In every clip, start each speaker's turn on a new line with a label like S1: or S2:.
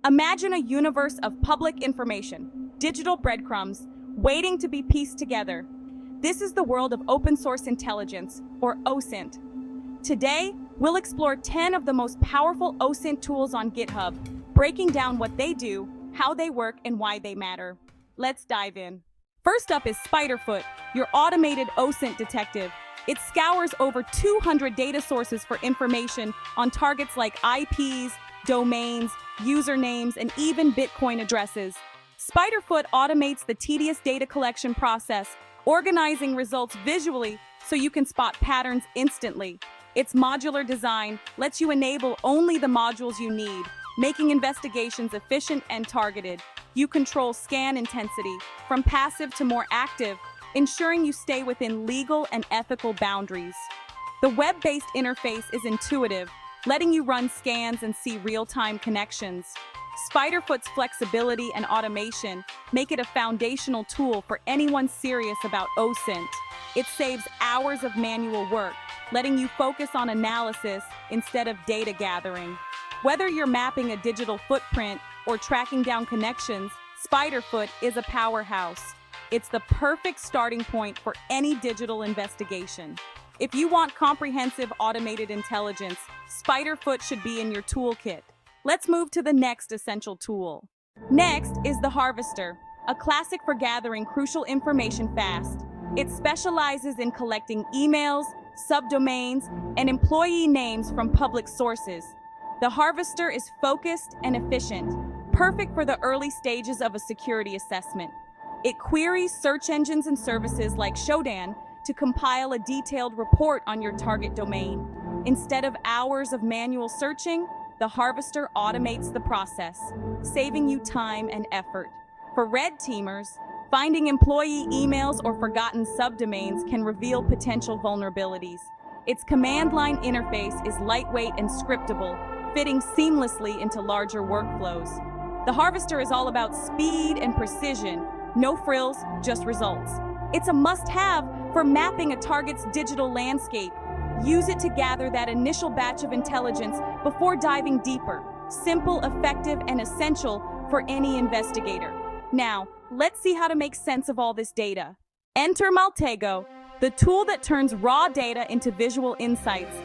S1: Imagine a universe of public information, digital breadcrumbs, waiting to be pieced together. This is the world of open source intelligence, or OSINT. Today, we'll explore 10 of the most powerful OSINT tools on GitHub, breaking down what they do, how they work, and why they matter. Let's dive in. First up is Spiderfoot, your automated OSINT detective. It scours over 200 data sources for information on targets like IPs, domains, usernames, and even Bitcoin addresses. Spiderfoot automates the tedious data collection process, organizing results visually so you can spot patterns instantly. Its modular design lets you enable only the modules you need, making investigations efficient and targeted. You control scan intensity from passive to more active, ensuring you stay within legal and ethical boundaries. The web-based interface is intuitive, letting you run scans and see real-time connections. Spiderfoot's flexibility and automation make it a foundational tool for anyone serious about OSINT. It saves hours of manual work, letting you focus on analysis instead of data gathering. Whether you're mapping a digital footprint or tracking down connections, Spiderfoot is a powerhouse. It's the perfect starting point for any digital investigation. If you want comprehensive automated intelligence, Spiderfoot should be in your toolkit. Let's move to the next essential tool. Next is the Harvester, a classic for gathering crucial information fast. It specializes in collecting emails, subdomains, and employee names from public sources. The Harvester is focused and efficient, perfect for the early stages of a security assessment. It queries search engines and services like Shodan to compile a detailed report on your target domain. Instead of hours of manual searching, the Harvester automates the process, saving you time and effort. For red teamers, finding employee emails or forgotten subdomains can reveal potential vulnerabilities. Its command line interface is lightweight and scriptable, fitting seamlessly into larger workflows. The Harvester is all about speed and precision, no frills, just results. It's a must-have for mapping a target's digital landscape. Use it to gather that initial batch of intelligence before diving deeper. Simple, effective, and essential for any investigator. Now, let's see how to make sense of all this data. Enter Maltego, the tool that turns raw data into visual insights.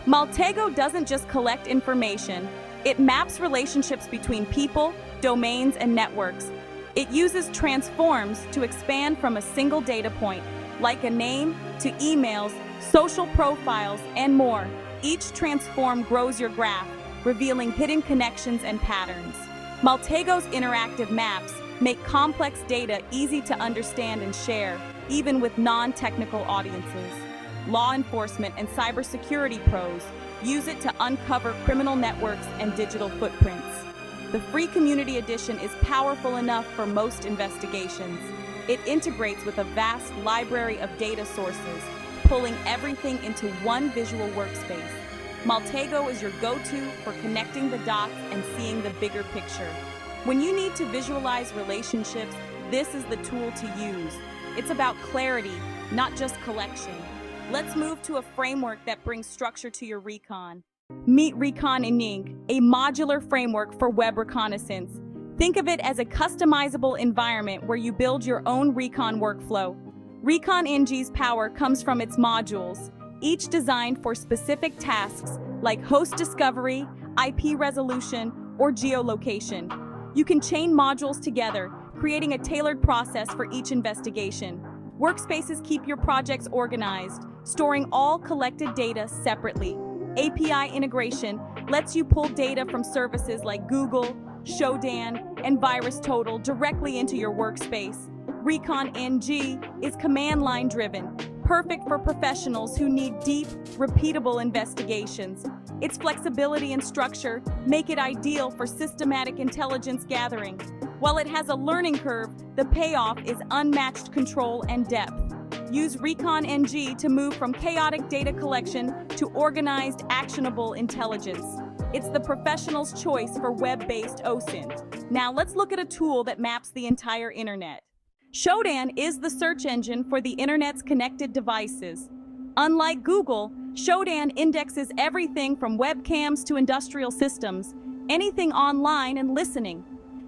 S1: Maltego doesn't just collect information, it maps relationships between people, domains, and networks. It uses transforms to expand from a single data point, like a name, to emails, social profiles, and more. Each transform grows your graph, revealing hidden connections and patterns. Maltego's interactive maps make complex data easy to understand and share, even with non-technical audiences. Law enforcement and cybersecurity pros use it to uncover criminal networks and digital footprints. The free community edition is powerful enough for most investigations. It integrates with a vast library of data sources, pulling everything into one visual workspace. Maltego is your go-to for connecting the dots and seeing the bigger picture. When you need to visualize relationships, this is the tool to use. It's about clarity, not just collection. Let's move to a framework that brings structure to your recon. Meet Reconnaissance, a modular framework for web reconnaissance. Think of it as a customizable environment where you build your own recon workflow. Reconnaissance's power comes from its modules, each designed for specific tasks like host discovery, IP resolution, or geolocation. You can chain modules together, creating a tailored process for each investigation. Workspaces keep your projects organized, storing all collected data separately. API integration lets you pull data from services like Google, Shodan, and VirusTotal directly into your workspace. Reconnaissance is command line driven, perfect for professionals who need deep, repeatable investigations. Its flexibility and structure make it ideal for systematic intelligence gathering. While it has a learning curve, the payoff is unmatched control and depth. Use Reconnaissance to move from chaotic data collection to organized, actionable intelligence. It's the professional's choice for web-based OSINT. Now let's look at a tool that maps the entire internet. Shodan is the search engine for the internet's connected devices. Unlike Google, Shodan indexes everything from webcams to industrial systems. anything online and listening.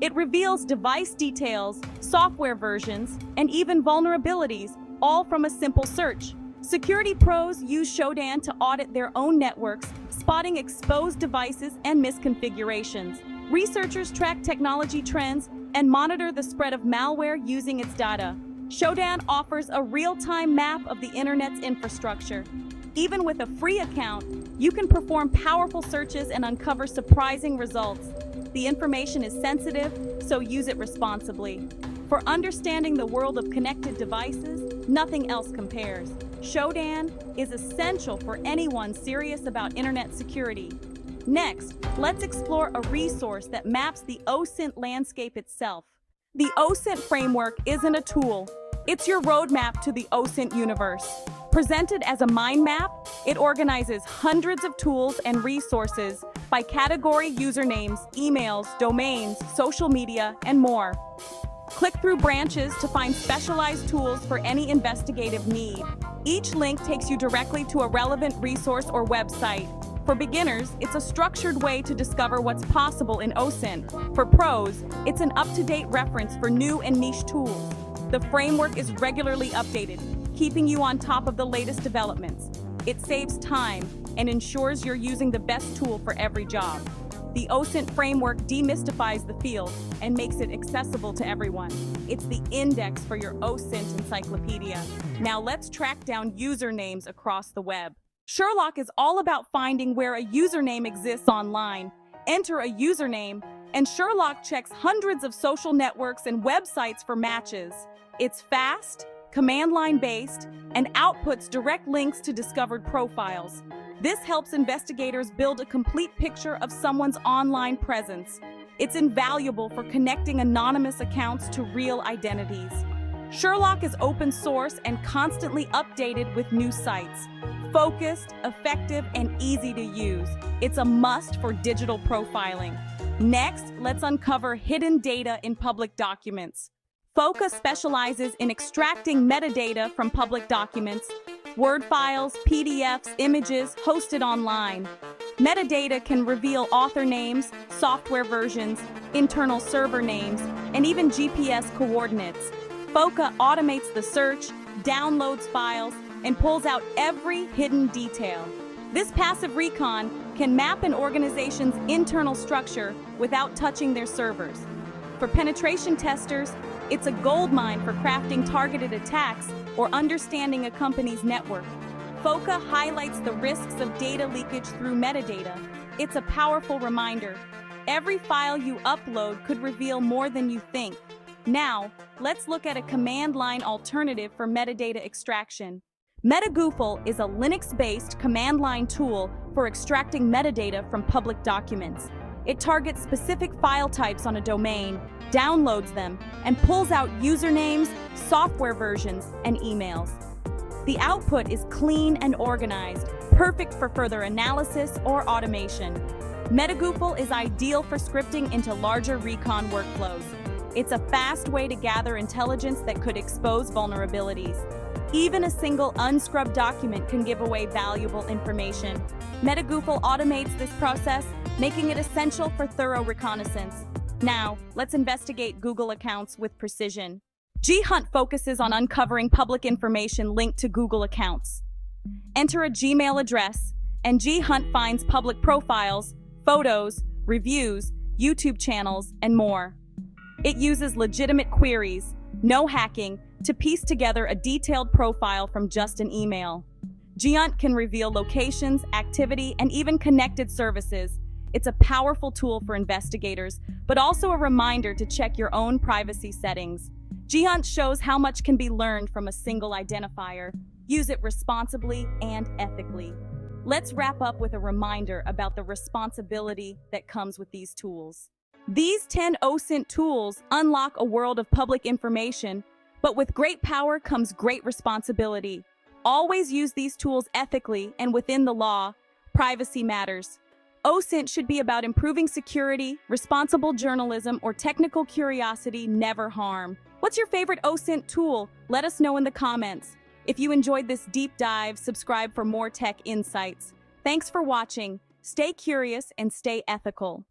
S1: It reveals device details, software versions, and even vulnerabilities, all from a simple search. Security pros use Shodan to audit their own networks, spotting exposed devices and misconfigurations. Researchers track technology trends and monitor the spread of malware using its data. Shodan offers a real-time map of the internet's infrastructure. Even with a free account, you can perform powerful searches and uncover surprising results. The information is sensitive, so use it responsibly. For understanding the world of connected devices, nothing else compares. Shodan is essential for anyone serious about internet security. Next, let's explore a resource that maps the OSINT landscape itself. The OSINT framework isn't a tool, it's your roadmap to the OSINT universe. Presented as a mind map, it organizes hundreds of tools and resources by category, usernames, emails, domains, social media, and more. Click through branches to find specialized tools for any investigative need. Each link takes you directly to a relevant resource or website. For beginners, it's a structured way to discover what's possible in OSINT. For pros, it's an up-to-date reference for new and niche tools. The framework is regularly updated, keeping you on top of the latest developments. It saves time and ensures you're using the best tool for every job. The OSINT framework demystifies the field and makes it accessible to everyone. It's the index for your OSINT encyclopedia. Now let's track down usernames across the web. Sherlock is all about finding where a username exists online. Enter a username, and Sherlock checks hundreds of social networks and websites for matches. It's fast, command line based, and outputs direct links to discovered profiles. This helps investigators build a complete picture of someone's online presence. It's invaluable for connecting anonymous accounts to real identities. Sherlock is open source and constantly updated with new sites. Focused, effective, and easy to use. It's a must for digital profiling. Next, let's uncover hidden data in public documents. FOCA specializes in extracting metadata from public documents, Word files, PDFs, images hosted online. Metadata can reveal author names, software versions, internal server names, and even GPS coordinates. FOCA automates the search, downloads files, and pulls out every hidden detail. This passive recon can map an organization's internal structure without touching their servers. For penetration testers, it's a goldmine for crafting targeted attacks or understanding a company's network. FOCA highlights the risks of data leakage through metadata. It's a powerful reminder. Every file you upload could reveal more than you think. Now, let's look at a command line alternative for metadata extraction. Metagoofle is a Linux-based command line tool for extracting metadata from public documents. It targets specific file types on a domain, downloads them, and pulls out usernames, software versions, and emails. The output is clean and organized, perfect for further analysis or automation. Metagoofle is ideal for scripting into larger recon workflows. It's a fast way to gather intelligence that could expose vulnerabilities. Even a single unscrubbed document can give away valuable information. Metagoofle automates this process, making it essential for thorough reconnaissance. Now, let's investigate Google accounts with precision. GHunt focuses on uncovering public information linked to Google accounts. Enter a Gmail address, and GHunt finds public profiles, photos, reviews, YouTube channels, and more. It uses legitimate queries, no hacking, to piece together a detailed profile from just an email. GHunt can reveal locations, activity, and even connected services. It's a powerful tool for investigators, but also a reminder to check your own privacy settings. GHunt shows how much can be learned from a single identifier. Use it responsibly and ethically. Let's wrap up with a reminder about the responsibility that comes with these tools. These 10 OSINT tools unlock a world of public information, but with great power comes great responsibility. Always use these tools ethically and within the law. Privacy matters. OSINT should be about improving security, responsible journalism, or technical curiosity, never harm. What's your favorite OSINT tool? Let us know in the comments. If you enjoyed this deep dive, subscribe for more tech insights. Thanks for watching. Stay curious and stay ethical.